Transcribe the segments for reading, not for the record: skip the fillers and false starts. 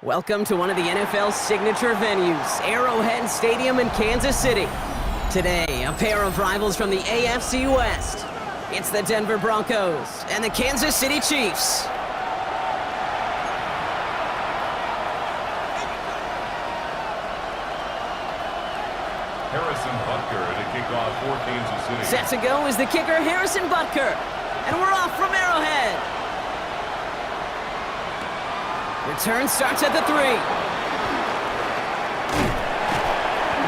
Welcome to one of the NFL's signature venues, Arrowhead Stadium in Kansas City. Today, a pair of rivals from the AFC West. It's the Denver Broncos and the Kansas City Chiefs. Harrison Butker to kick off for Kansas City. Set to go is the kicker, Harrison Butker. And we're off from Arrowhead. Return starts at the 3.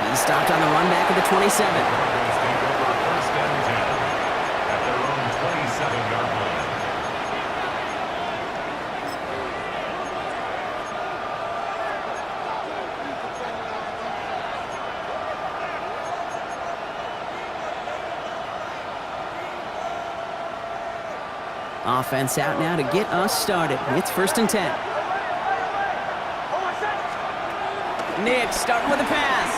He stopped on the run back at the 27. Take over first and 10 at their own 27-yard line. Offense out now to get us started. It's first and 10. Nick starting with a pass.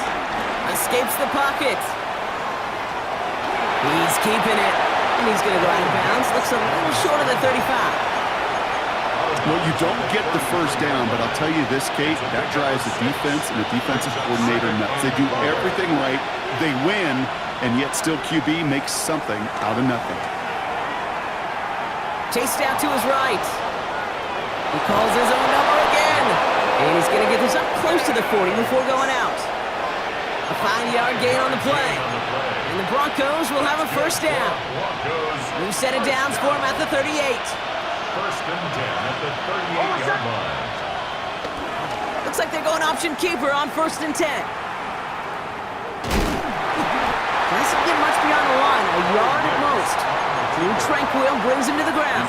Escapes the pocket. He's keeping it. And he's going to go out of bounds. Looks a little short of the 35. Well, you don't get the first down, but I'll tell you this, Kate, that drives the defense and the defensive coordinator nuts. They do everything right. They win, and yet still QB makes something out of nothing. Chased out to his right. He calls his own number again. And he's going to get this up close to the 40 before going out. A 5-yard gain on the play. And the Broncos will have a first down. New set of downs for him at the 38. First and 10 at the 38-yard line. Looks like they're going option keeper on first and 10. Doesn't get much beyond the line, a yard at most. Drew Tranquill brings him to the ground.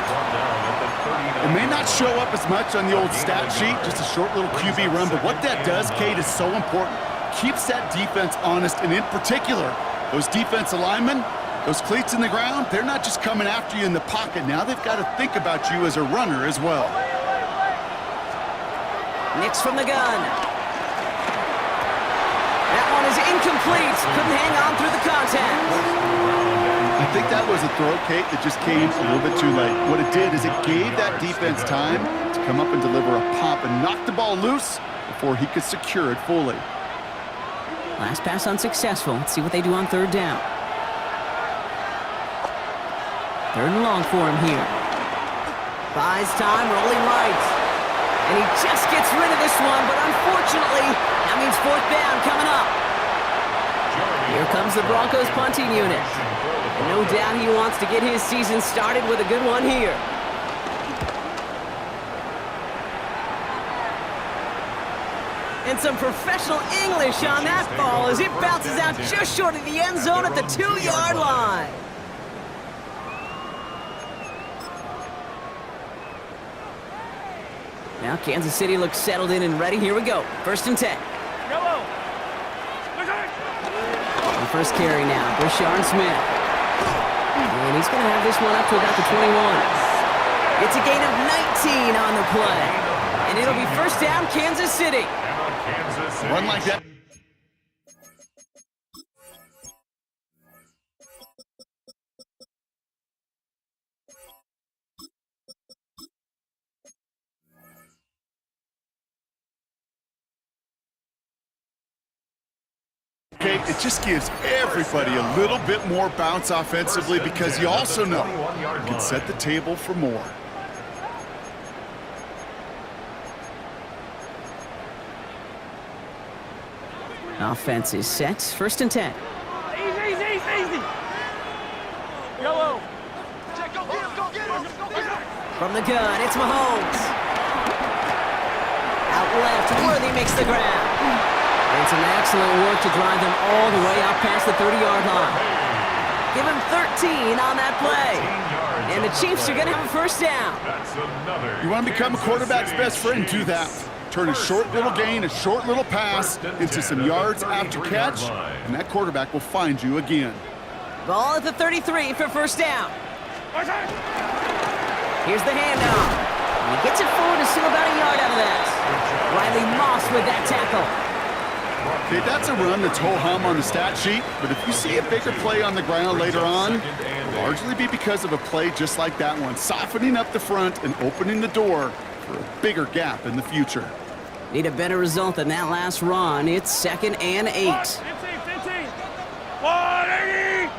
It may not show up as much on the old stat sheet, just a short little QB run, but what that does, Kate, is so important. Keeps that defense honest, and in particular, those defensive linemen, those cleats in the ground, they're not just coming after you in the pocket. Now they've got to think about you as a runner as well. Nix from the gun. That one is incomplete. Couldn't hang on through the contact. I think that was a throw, Kate, that just came a little bit too late. What it did is it gave that defense time to come up and deliver a pop and knock the ball loose before he could secure it fully. Last pass unsuccessful. Let's see what they do on third down. Third and long for him here. Buys time, rolling right. And he just gets rid of this one, but unfortunately, that means fourth down coming up. Here comes the Broncos punting unit. And no doubt he wants to get his season started with a good one here. And some professional English on that ball as it bounces out just short of the end zone at the 2-yard line. Now Kansas City looks settled in and ready. Here we go. First and 10. The first carry now, Brashard Smith. And he's going to have this one up to about the 21. It's a gain of 19 on the play. And it'll be first down, Kansas City. Run like that. Okay, it just gives everybody a little bit more bounce offensively because you also know you can set the table for more. Offense is set. First and 10. Easy. Yellow. Go get him. From the gun, it's Mahomes. Out left, Worthy makes the grab. And some excellent work to drive them all the way out past the 30-yard line. Give him 13 on that play. 13 yards And the on Chiefs are play. going to have a first down. That's another You want to become a quarterback's best friend, do that. Turn a short little gain, a short little pass into some yards after catch, and that quarterback will find you again. Ball at the 33 for first down. Here's the handoff. And he gets it forward to still about a yard out of that. Riley Moss with that tackle. Okay, that's a run that's ho-hum on the stat sheet, but if you see a bigger play on the ground later on, it'll largely be because of a play just like that one, softening up the front and opening the door for a bigger gap in the future. Need a better result than that last run. It's 2nd and 8. 15. 180.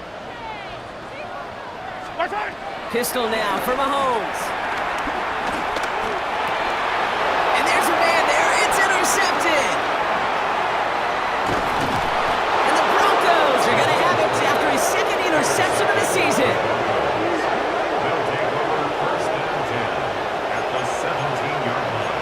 Pistol now for Mahomes. And there's a man there. It's intercepted. And the Broncos are going to have it after his 2nd interception of the season. They'll take over first and 10 at the 17-yard line.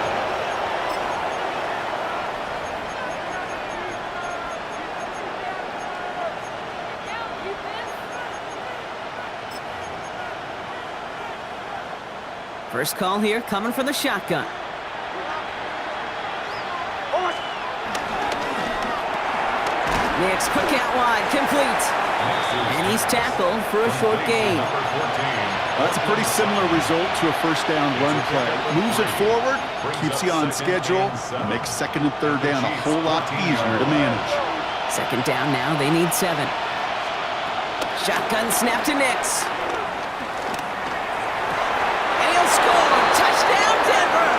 First call here coming from the shotgun. Next, quick out wide, complete. And he's tackled for a short gain. That's a pretty similar result to a first down run play. Moves it forward, keeps you on schedule, and makes 2nd and 3rd down a whole lot easier to manage. 2nd down now, they need 7. Shotgun snap to Nix. And he'll score! Touchdown, Denver!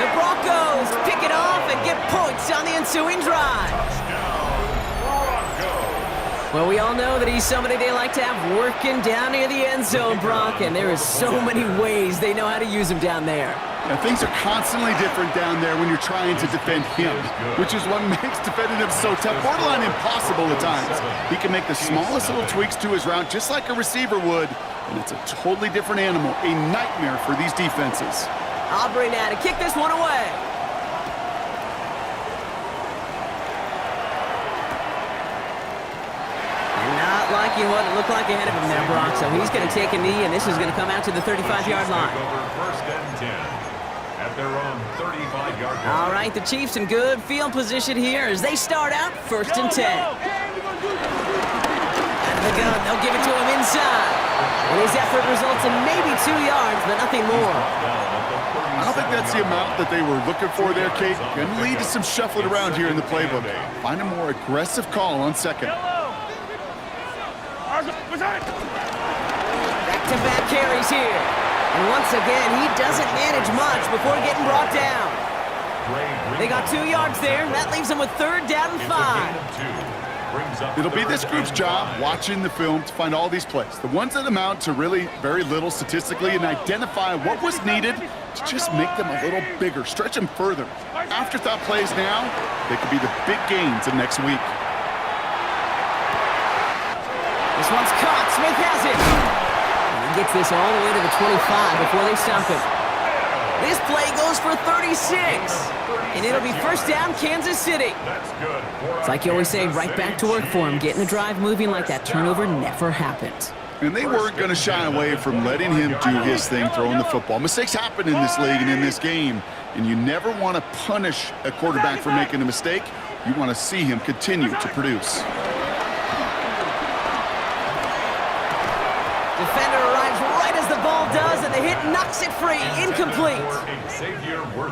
The Broncos pick it off and get points on the ensuing drive. Well, we all know that he's somebody they like to have working down near the end zone, Brock, and there is so many ways they know how to use him down there. Now, things are constantly different down there when you're trying to defend him, which is what makes defending him so tough, borderline impossible at times. He can make the smallest little tweaks to his route just like a receiver would, and it's a totally different animal, a nightmare for these defenses. Aubrey now to kick this one away. And not liking what it looked like ahead of him there, Brock, so he's going to take a knee, and this is going to come out to the 35-yard line. First and 10 at their own 35-yard line. All right, the Chiefs in good field position here as they start out 1st and 10. Out of the gun, they'll give it to him inside. And his effort results in maybe 2 yards, but nothing more. I don't think that's the amount that they were looking for there, Kate. Going to lead to some shuffling around here in the playbook. Find a more aggressive call on 2nd. Back-to-back carries here. And once again, he doesn't manage much before getting brought down. They got 2 yards there, and that leaves them with 3rd down and 5. It'll be this group's job watching the film to find all these plays, the ones that amount to really very little statistically, and identify what was needed to just make them a little bigger, stretch them further. Afterthought plays now, they could be the big gains of next week. This one's caught. Smith has it. And he gets this all the way to the 25 before they stop him. This play goes for 36. And it'll be first down, Kansas City. It's like you always say, right back to work for him. Getting a drive moving like that turnover never happened. And they weren't going to shy away from letting him do his thing, throwing the football. Mistakes happen in this league and in this game. And you never want to punish a quarterback for making a mistake. You want to see him continue to produce. Defender arrives right as the ball does, and the hit knocks it free. Incomplete.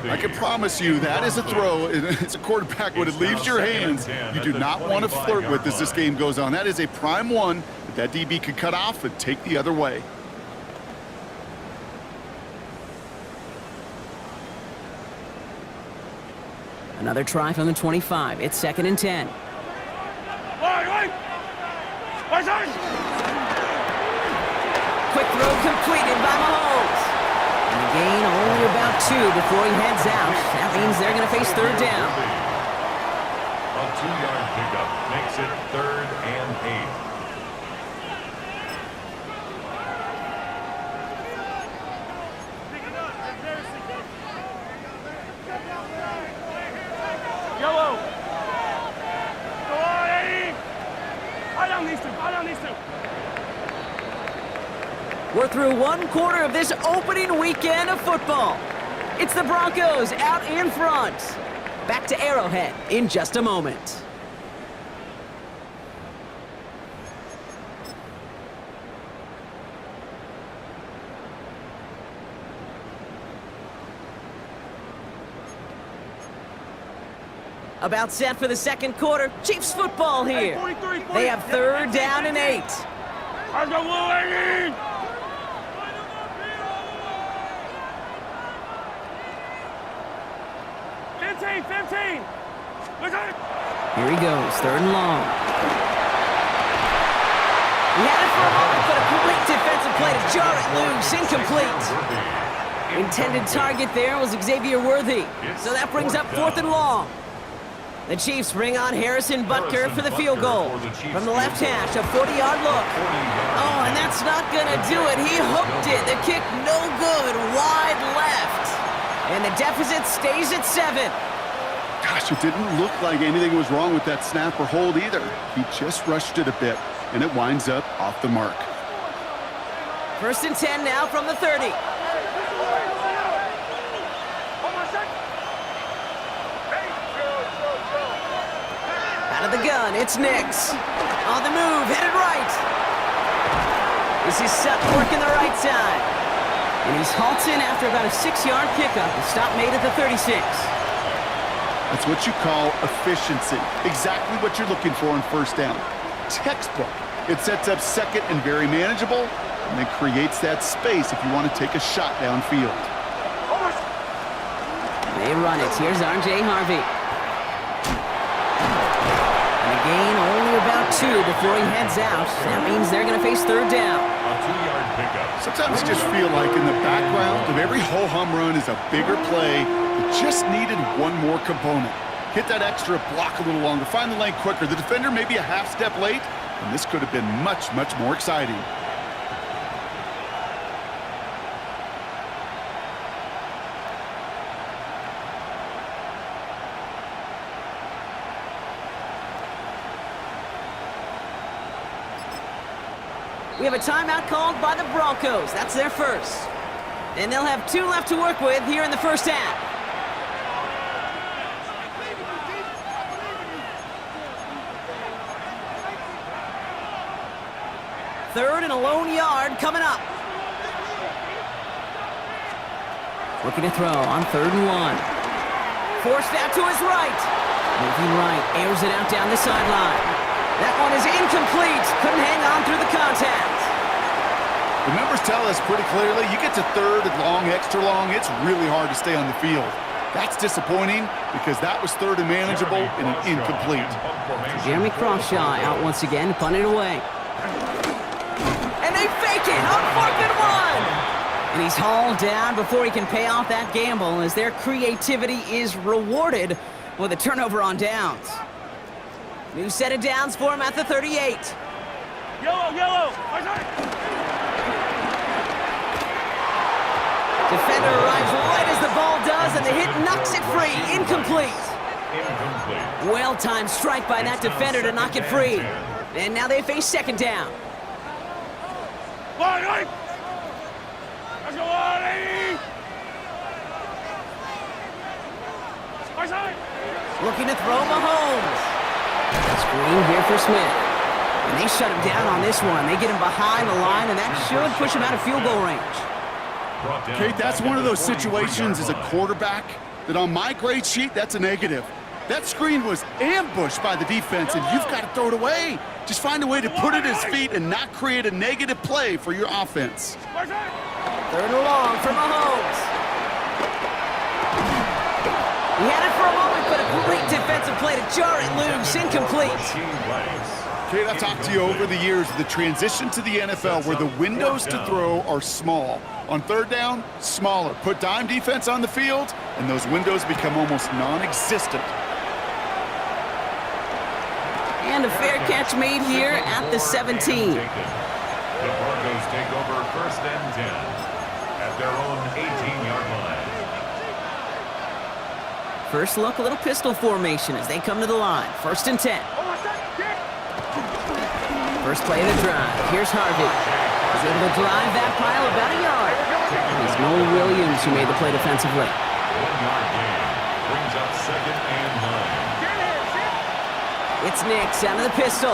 I can promise you that is a throw. It's a quarterback when it leaves your hands. You do not want to flirt with as this game goes on. That is a prime one that DB could cut off and take the other way. Another try from the 25. It's 2nd and 10. Quick throw completed by Mahomes. And the gain only about 2 before he heads out. That means they're going to face 3rd down. A 2-yard pickup makes it 3rd and 8. Yellow. Go on, Eddie. Hold on these two. We're through one quarter of this opening weekend of football. It's the Broncos out in front. Back to Arrowhead in just a moment. About set for the second quarter. Chiefs football here. They have third down and 8. Let's go, Wolverine! Here he goes, third and long. He had it for a moment, but a complete defensive play to jar it loose, incomplete. Intended target there was Xavier Worthy, so that brings up fourth and long. The Chiefs bring on Harrison Butker for the field goal. From the left hash, a 40-yard look. Oh, and that's not gonna do it. He hooked it. The kick no good, wide left. And the deficit stays at 7. Gosh, it didn't look like anything was wrong with that snap or hold either. He just rushed it a bit, and it winds up off the mark. First and 10 now from the 30. Out of the gun, it's Nix. On the move, headed right. This is Sutton working the right side. And he's halted after about a 6-yard pickup. The stop made at the 36. That's what you call efficiency. Exactly what you're looking for on first down. Textbook. It sets up second and very manageable, and then creates that space if you want to take a shot downfield. They run it. Here's R.J. Harvey. And a gain only about 2 before he heads out. That means they're going to face third down. A 2-yard pickup. Sometimes you just feel like in the background of every ho-hum run is a bigger play that just needed one more component. Hit that extra block a little longer, find the lane quicker. The defender may be a half step late, and this could have been much, much more exciting. We have a timeout called by the Broncos. That's their first. And they'll have 2 left to work with here in the first half. Third and a lone yard coming up. Looking to throw on third and 1. Forced out to his right. Moving right, airs it out down the sideline. That one is incomplete. Couldn't hang on through the contact. The numbers tell us pretty clearly, you get to third and long, extra long, it's really hard to stay on the field. That's disappointing because that was third and manageable and an incomplete. Jeremy Crawshaw out once again, punted away. And they fake it on 4th and 1. And he's hauled down before he can pay off that gamble as their creativity is rewarded with a turnover on downs. New set of downs for him at the 38. Yellow! Defender arrives right as the ball does, and the hit knocks it free. Incomplete. Well-timed strike by that defender to knock it free. And now they face second down. Let's go, lady! Looking to throw Mahomes. Screen here for Smith. And they shut him down on this one. They get him behind the line, and that should push him out of field goal range. Kate, that's one of those situations as a quarterback that on my grade sheet, that's a negative. That screen was ambushed by the defense, and you've got to throw it away. Just find a way to put it at his feet and not create a negative play for your offense. Third and long for Mahomes. He had it for a moment, but a great defensive play to jar it loose. Incomplete. Kate, I've talked to you over the years of the transition to the NFL where the windows to throw are small. On third down, smaller. Put dime defense on the field, and those windows become almost non-existent. And a fair catch made here at the 17. The Broncos take over first and 10 at their own 18-yard line. First look, a little pistol formation as they come to the line. First and 10. First play of the drive. Here's Harvey. He's able to drive that pile about a yard. It's Noel Williams who made the play defensively. 1-yard gain. Brings up 2nd and 9. It's Nix out of the pistol.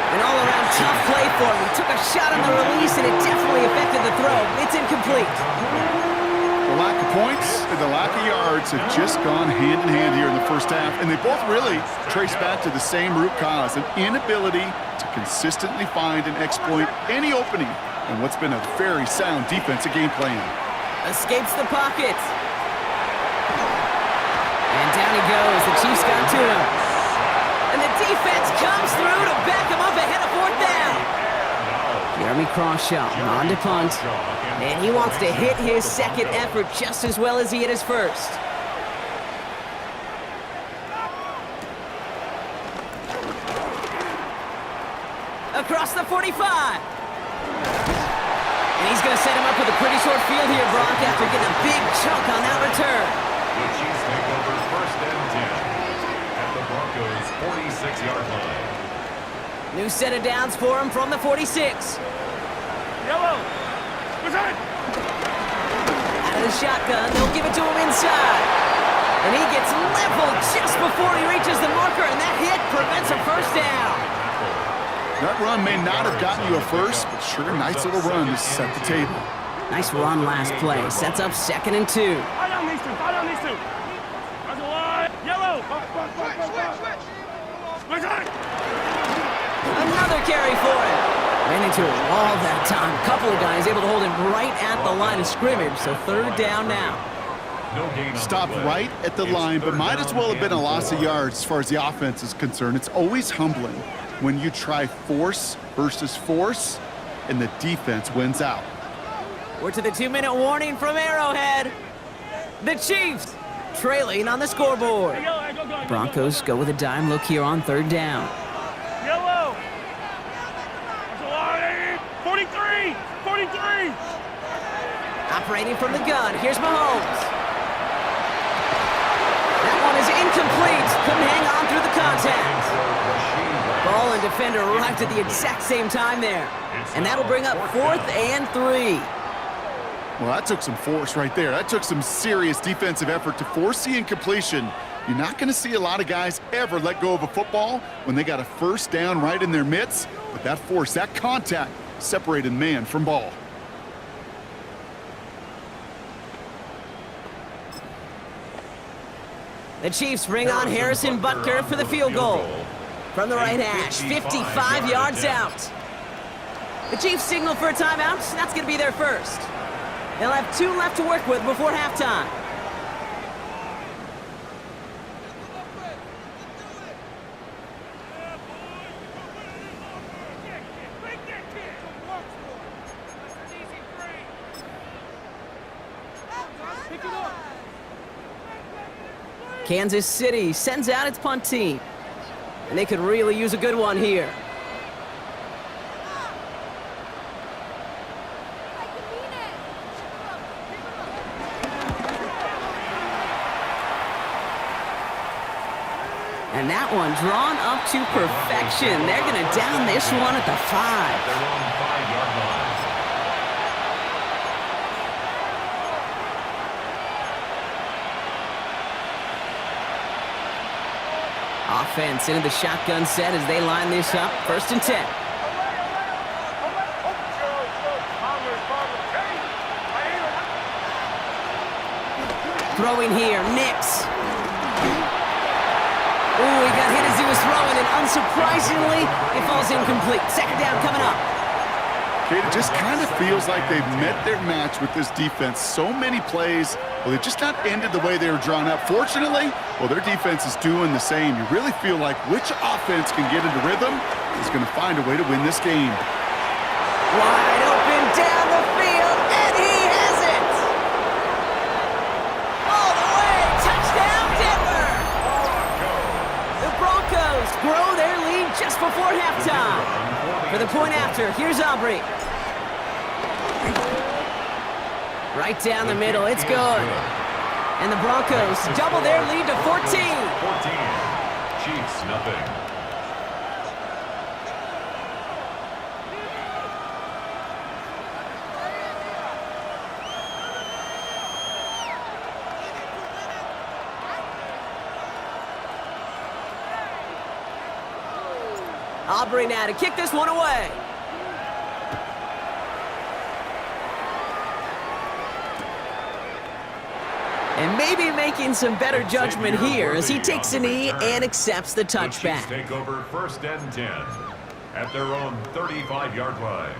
An all-around tough play for him. He took a shot on the release, and it definitely affected the throw. It's incomplete. The lack of points and the lack of yards have just gone hand in hand here in the first half, and they both really trace back to the same root cause, an inability to consistently find and exploit any opening in what's been a very sound defensive game plan. Escapes the pocket. And down he goes. The Chiefs got to him. And the defense comes through to back him up ahead of 4th down. Jeremy Crawshaw on to punt. And he wants to hit his second effort just as well as he hit his first. Across the 45. And he's going to set him up with a pretty short field here, Brock, after getting a big chunk on that return. The Chiefs take over 1st and 10 at the Broncos' 46-yard line. New set of downs for him from the 46. Yellow. What's that? Out of the shotgun, they'll give it to him inside. And he gets leveled just before he reaches the marker, and that hit prevents a first down. That run may not have gotten you a first, but sure, nice little run to set the table. Nice run last play. Sets up 2nd and 2. Fight on these two. Fight on these two. That's a line. Yellow. Switch. What's that? Another carry for him. Ran into a wall that time. Couple of guys able to hold him right at the line of scrimmage, so 3rd down now. No gain on the Stopped play. right at the It's line, but 3rd might as down well have been a and loss of 4. yards as far as the offense is concerned. It's always humbling when you try force versus force, and the defense wins out. We're to the 2-minute warning from Arrowhead. The Chiefs trailing on the scoreboard. Hey, yellow. Hey, go. Broncos go with a dime look here on 3rd down. Yellow. That's a line. 43. Operating from the gun, here's Mahomes. That one is incomplete. Couldn't hang on through the contact. Ball and defender arrived at the exact same time there. And that'll bring up 4th and 3. Well, that took some force right there. That took some serious defensive effort to force the incompletion. You're not going to see a lot of guys ever let go of a football when they got a first down right in their midst. But that force, that contact, separated man from ball. The Chiefs bring on Harrison Butker for the field goal. From the right hash, 55 yards out. The Chiefs signal for a timeout. That's going to be their first. They'll have 2 left to work with before halftime. Kansas City sends out its punt team. And they could really use a good one here. And that one drawn up to perfection. They're going to down this one at the 5. They're on 5-yard line. Offense into the shotgun set as they line this up. 1st and 10. Throwing here, Nix. Ooh, he got hit as he was throwing, and unsurprisingly, it falls incomplete. 2nd down coming up. Kate, it just kind of feels like they've met their match with this defense. So many plays, well, they've just not ended the way they were drawn up. Fortunately, well, their defense is doing the same. You really feel like which offense can get into rhythm is going to find a way to win this game. Wide open down the field, and he has it! All the way, touchdown Denver! The Broncos grow their lead just before halftime. For the point after, here's Aubrey. Right down the middle, it's good. And the Broncos double their lead to 14. 14. Chiefs, nothing. Aubrey now to kick this one away. And maybe making some better judgment here as he takes a knee and accepts the The Chiefs touchback. take over 1st and 10 at their own 35-yard line.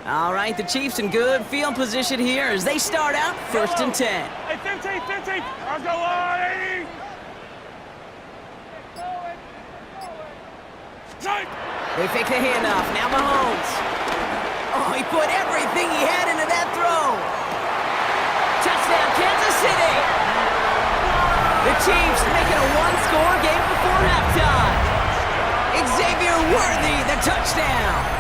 All right, the Chiefs in good field position here as they start out 1st and 10. Hey, 15, 15. Let's go, 80. They fake the handoff. Now Mahomes. Oh, he put everything he had into that throw. Touchdown, Kansas City. The Chiefs making a one-score game before halftime. Xavier Worthy, the touchdown.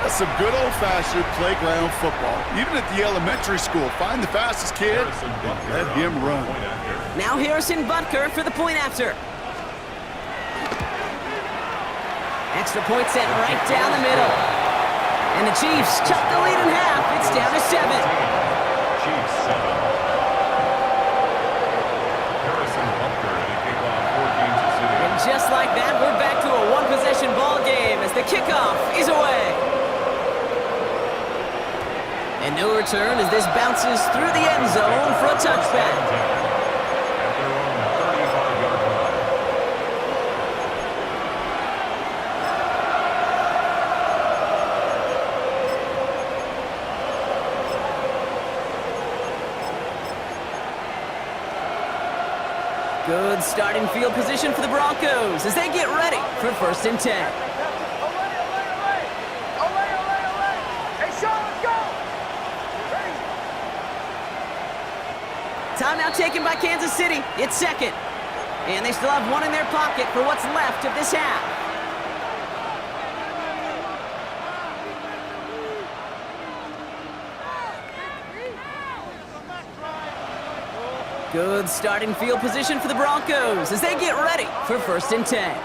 That's some good old-fashioned playground football. Even at the elementary school, find the fastest kid and let him run. Now Harrison Butker for the point after. Extra point set right down the middle. And the Chiefs cut the lead in half. It's down to 7. Chiefs 7. Harrison Butker to kick off for Kansas City. And just like that, we're back to a one-possession ball game as the kickoff is away. And no return as this bounces through the end zone for a touchback. At their own 35-yard line. Good starting field position for the Broncos as they get ready for 1st and 10. Timeout taken by Kansas City. It's 2nd. And they still have one in their pocket for what's left of this half. Good starting field position for the Broncos as they get ready for 1st and 10.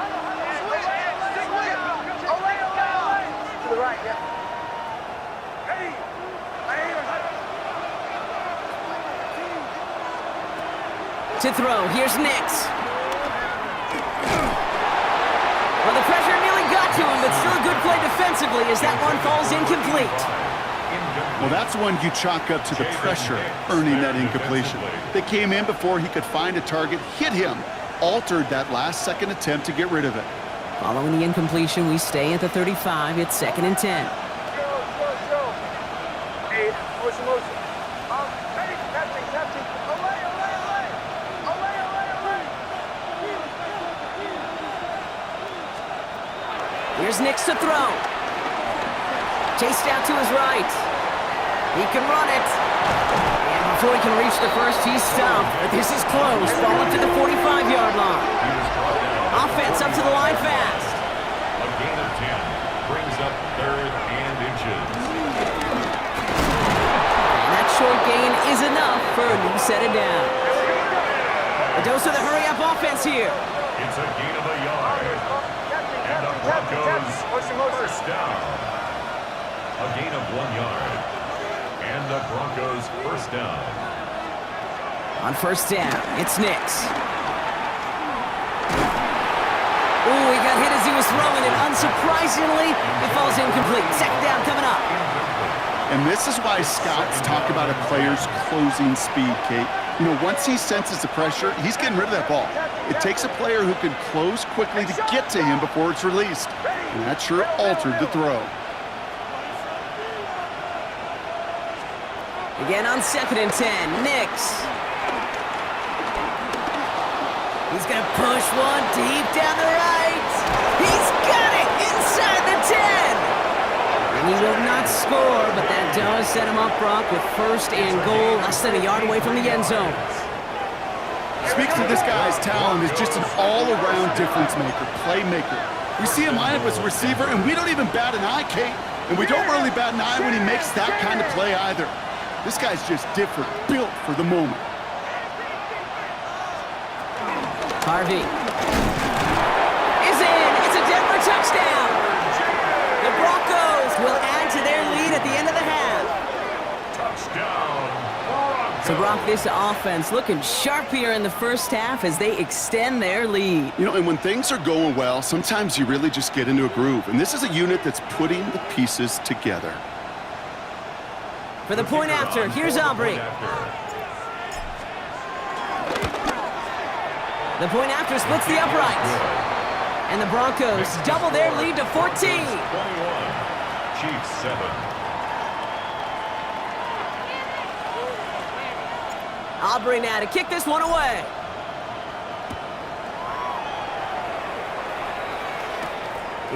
To throw, here's Nix. Well, the pressure nearly got to him, but still a good play defensively as that one falls incomplete. Well, that's one you chalk up to the pressure earning that incompletion. They came in before he could find a target, hit him, altered that last-second attempt to get rid of it. Following the incompletion, we stay at the 35. It's 2nd and 10. Hey, motion. Catching. Here's Nix to throw. Chased out to his right. He can run it. And before he can reach the first, he's stopped. But this is close. Ball up to the 45-yard line. Offense up to the line fast. A gain of 10 brings up 3rd and inches. And that short gain is enough for a new set of downs. A dose of the hurry-up offense here. It's a gain of a yard. And the Broncos 1st down. A gain of 1 yard. And the Broncos 1st down. On 1st down, it's Nix. Ooh, he got hit as he was throwing it. Unsurprisingly, it falls incomplete. 2nd down coming up. And this is why scouts talk about a player's closing speed, Kate. You know, once he senses the pressure, he's getting rid of that ball. It takes a player who can close quickly to get to him before it's released. And that sure altered the throw. Again on 2nd and 10, Nix. He's going to push one deep down the right. He's got it inside the 10. And he will not score, but that does set him up, Brock, with 1st and goal, less than a yard away from the end zone. Speaks to this guy's talent as just an all-around difference maker, playmaker. We see him line up as a receiver, and we don't even bat an eye, Kate. And we don't really bat an eye when he makes that kind of play either. This guy's just different, built for the moment. Harvey is in. It's a Denver touchdown. The Broncos will add to their lead at the end of the half. Touchdown. So, Brock, this offense looking sharp here in the first half as they extend their lead. You know, and when things are going well, sometimes you really just get into a groove. And this is a unit that's putting the pieces together. For the point after, here's Aubrey. The point after splits the uprights. And the Broncos double their lead to 14. 21. Chiefs 7. Aubrey now to kick this one away.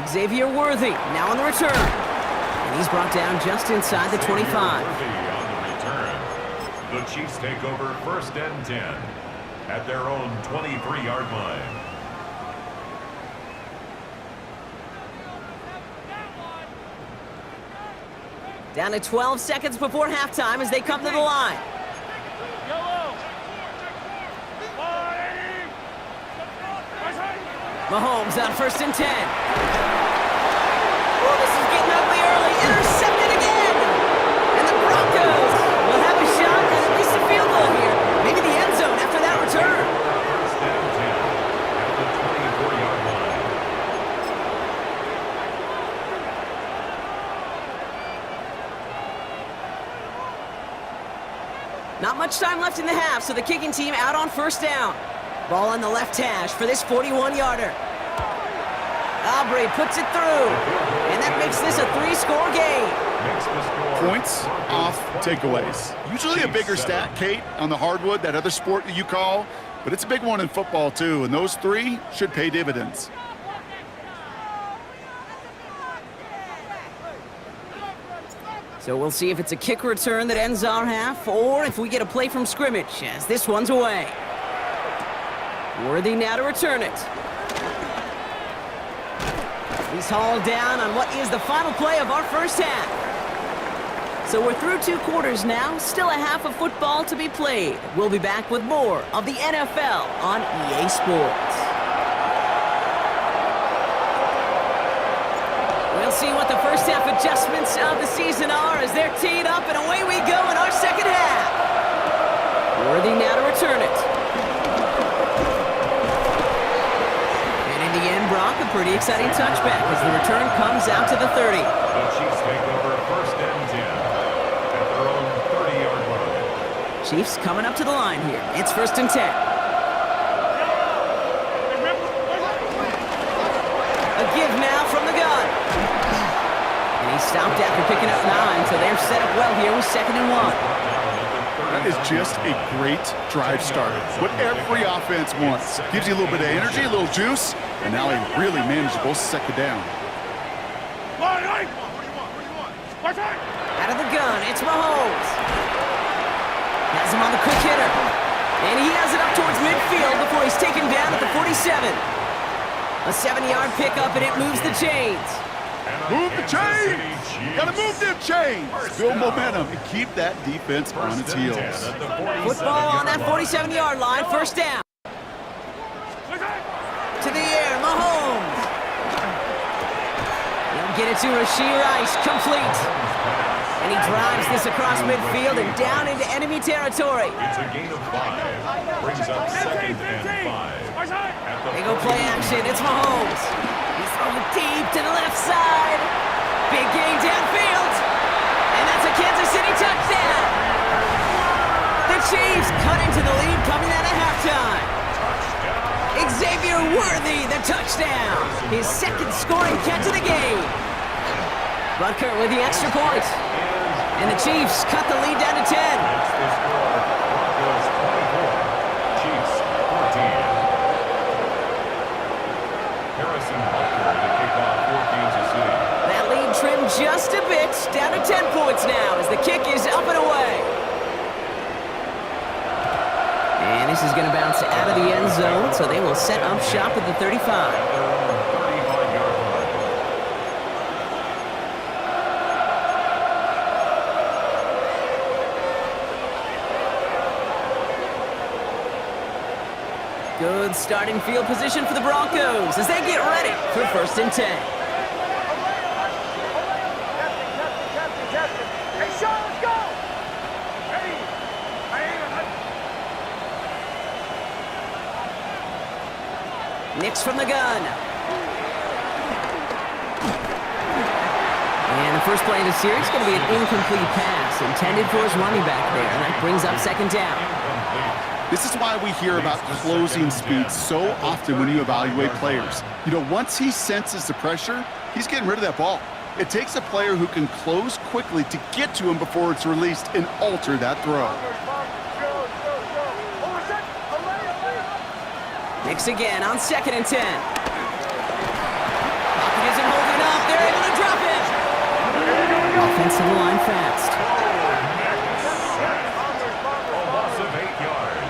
Xavier Worthy now on the return. And he's brought down just inside the 25. Worthy on the return. The Chiefs take over 1st and 10 at their own 23-yard line. Down to 12 seconds before halftime as they come to the line. Mahomes on 1st and 10. Oh, this is getting ugly early. Intercepted again. And the Broncos will have a shot at least a field goal here. Maybe the end zone after that return. 1st and 10 at the 24-yard line. Not much time left in the half, so the kicking team out on 1st down. Ball on the left hash for this 41-yarder. Aubrey puts it through, and that makes this a 3-score game. Points off takeaways. Usually a bigger stat, Kate, on the hardwood, that other sport that you call, but it's a big one in football too, and those 3 should pay dividends. So we'll see if it's a kick return that ends our half, or if we get a play from scrimmage, as this one's away. Worthy now to return it. He's hauled down on what is the final play of our first half. So we're through 2 quarters now, still a half of football to be played. We'll be back with more of the NFL on EA Sports. We'll see what the first half adjustments of the season are as they're teed up, and away we go in our second half. Worthy now to return it. And in the end, Brock, a pretty exciting touchback as the return comes out to the 30. The Chiefs take over 1st and 10 at their own 30-yard line. Chiefs coming up to the line here. It's 1st and 10. A give now from the gun. And he stopped after picking up 9, so they're set up well here with 2nd and 1. That is just a great drive starter. What every offense wants. Gives you a little bit of energy, a little juice, and now a really manageable 2nd down. Out of the gun, it's Mahomes. Has him on the quick hitter. And he has it up towards midfield before he's taken down at the 47. A 7-yard pickup, and it moves the chains. Move the chains! Gotta move them chains! Build momentum and keep that defense on its heels. Football on that 47-yard line, 1st down. To the air, Mahomes. He'll get it to Rashee Rice, complete. And he drives this across midfield and down into enemy territory. It's a gain of 5. Brings up 2nd and 5. They go play action, it's Mahomes. He's throwing deep to the left side. Big gain downfield. And that's a Kansas City touchdown. The Chiefs cut into the lead coming out of halftime. Xavier Worthy, the touchdown. His 2nd scoring catch of the game. Butker with the extra point. And the Chiefs cut the lead down to 10. It's the score. Broncos 24. Chiefs 14. Harrison Butker to kick off for Kansas City. That lead trimmed just a bit, down to 10 points now as the kick is up and away. And this is going to bounce out of the end zone, so they will set up shop at the 35. Good starting field position for the Broncos as they get ready for 1st and 10. Hey, Sean, let's go! Ready? Nix from the gun. And the first play of the series is going to be an incomplete pass intended for his running back there. And that brings up 2nd down. This is why we hear about closing speed so often when you evaluate players. You know, once he senses the pressure, he's getting rid of that ball. It takes a player who can close quickly to get to him before it's released and alter that throw. Nix again on 2nd and 10. Pocket isn't holding up. They're able to drop it. Offensive line fast. A loss of 8 yards.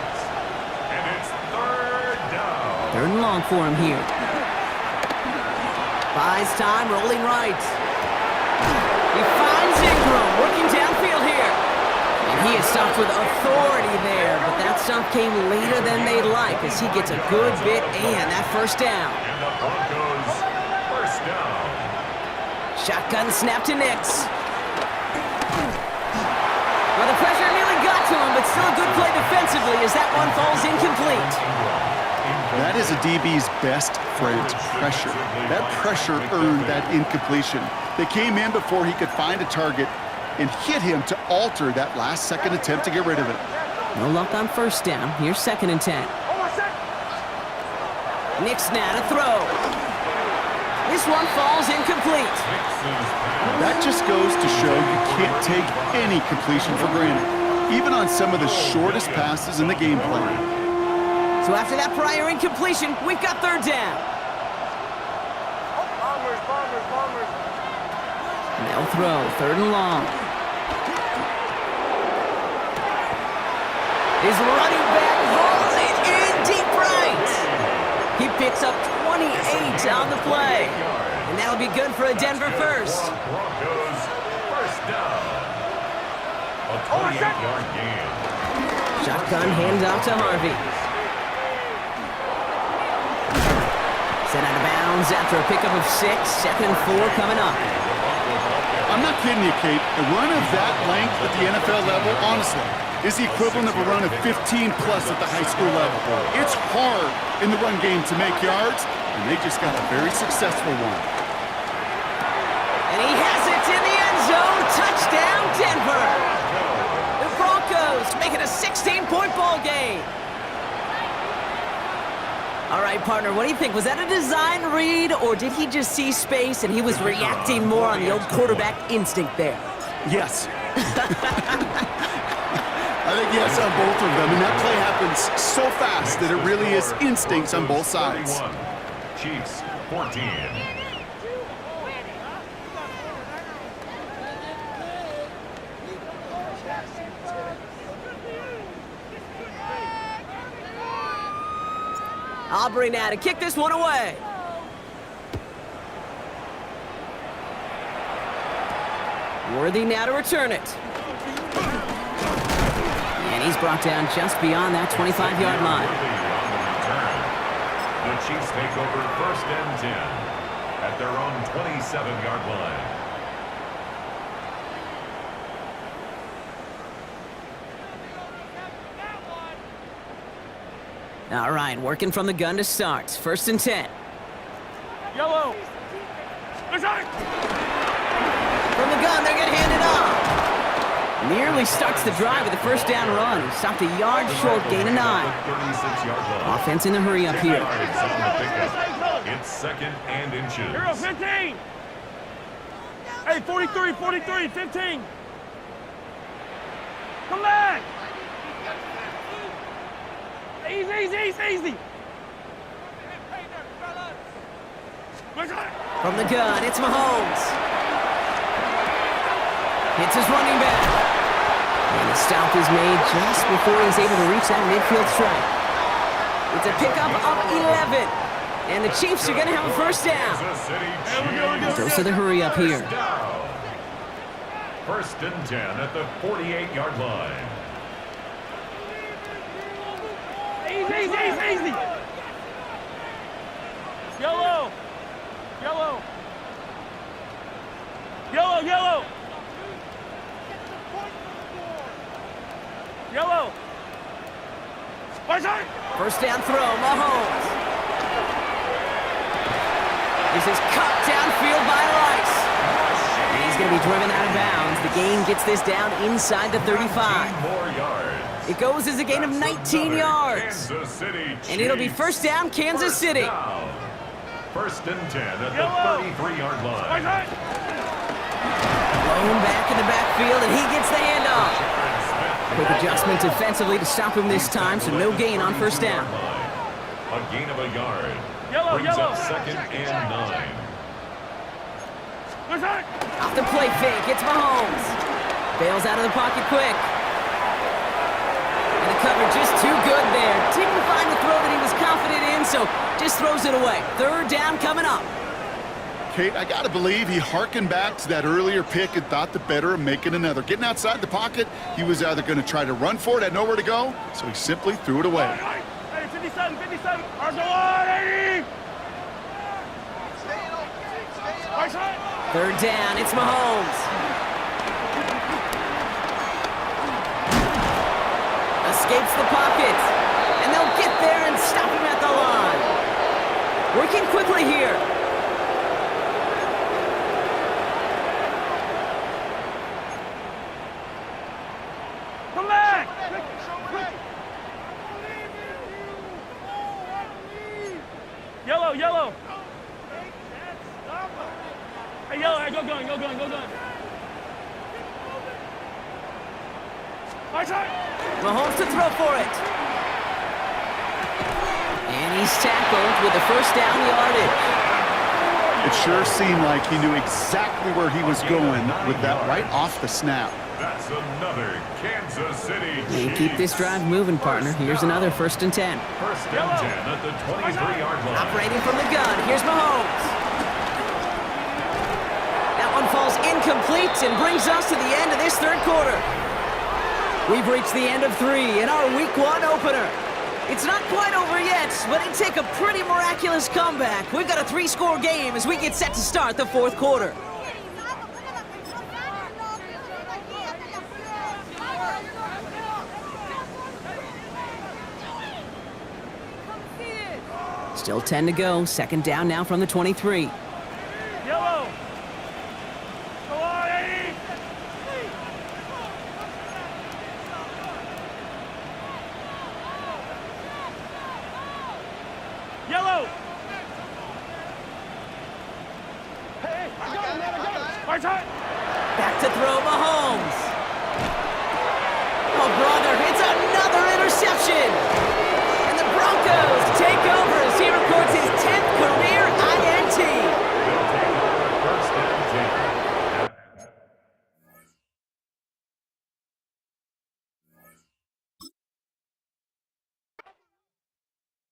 And it's 3rd down. 3rd and long for him here. Buys time, rolling right. He finds Ingram, working downfield here. And he is stopped with authority there, but that stop came later than they'd like as he gets a good bit and that 1st down. And the Broncos 1st down. Shotgun snap to Nix. Well, the pressure nearly got to him, but still a good play defensively as that one falls incomplete. That is a DB's best friend, pressure. That pressure earned that incompletion. They came in before he could find a target and hit him to alter that last-second attempt to get rid of it. No luck on 1st down. Here's 2nd and 10. Nix now to throw. This one falls incomplete. That just goes to show you can't take any completion for granted, even on some of the shortest passes in the game plan. So after that prior incompletion, we've got 3rd down. They'll throw, 3rd and long. His running back hauls it in deep right. He picks up 28 on the play. And that'll be good for a Denver 1st. Broncos 1st down. A 28-yard gain. Shotgun handoff to Harvey. Set out of bounds after a pickup of 6. 2nd and 4 coming up. I'm not kidding you, Kate. A run of that length at the NFL level, honestly, is the equivalent of a run of 15-plus at the high school level. It's hard in the run game to make yards, and they just got a very successful one. And he has it in the end zone. Touchdown, Denver. The Broncos make it a 16-point ball game. All right, partner, what do you think? Was that a design read, or did he just see space and he was reacting more on the old quarterback instinct there? Yes. I think yes on both of them, and that play happens so fast that it really is instincts on both sides. 31. Chiefs 14. Aubrey now to kick this one away. Worthy now to return it. And he's brought down just beyond that 25-yard line. The Chiefs take over 1st and 10 at their own 27-yard line. All right, working from the gun to start. 1st and 10. Yellow. Inside. From the gun, they're going to hand it off. Nearly starts the drive with a 1st down run. He stopped a yard short, gain of 9. 36-yard line. Offense in the hurry up here. Yards on the pickup. It's 2nd and inches. Hero 15. Hey, 43, 15. Come back. Easy. From the gun, it's Mahomes. Hits his running back. And the stop is made just before he's able to reach that midfield strike. It's a pickup of 11. And the Chiefs are going to have a 1st down. Goes to the hurry up here. 1st and 10 at the 48-yard line. Easy. Yellow. Yellow. Yellow, yellow. Yellow. Right side. First down throw, Mahomes. This is cut downfield by Rice. And he's going to be driven out of bounds. The gain gets this down inside the 35. 19 more yards. It goes as a gain of 19 yards. Kansas City And it'll be Chiefs. first down, Kansas First City. down. First and 10 at the Yellow. 33-yard Right line. side. Blown back in the backfield, and he gets the handoff. Quick adjustment defensively to stop him this time, so no gain on first down. A gain of a yard. Yellow, Brings yellow. up second and 9. Right side. Off the play fake, it's Mahomes. Bails out of the pocket quick. And the coverage just too good there. Didn't find the throw that he was confident in, so just throws it away. Third down coming up. Kate, I gotta believe he hearkened back to that earlier pick and thought the better of making another. Getting outside the pocket, he was either going to try to run for it, had nowhere to go, so he simply threw it away. Hey, 57, 57. Arsenal, 80. Right side. Third down, it's Mahomes. Escapes the pocket. And they'll get there and stop him at the line. Working quickly here. Come back. Yellow, yellow. Hey, yellow, hey, go going, go going, go going. Right side. Mahomes to throw for it. And he's tackled with the first down yardage. It sure seemed like he knew exactly where he was going with that right off the snap. That's another Kansas City And Chiefs. keep this drive moving, partner. Here's another first and 10. First and 10 at the 23-yard line. Operating from the gun, here's Mahomes. That one falls incomplete and brings us to the end of this third quarter. We've reached the end of 3 in our Week 1 opener. It's not quite over yet, but it'd take a pretty miraculous comeback. We've got a 3-score game as we get set to start the fourth quarter. Still 10 to go. Second down now from the 23. Yellow. Go on, 80. Yellow. Hey, I got him, man, I got him. Right side. Back to throw Mahomes. Oh, brother, it's another interception. And the Broncos take over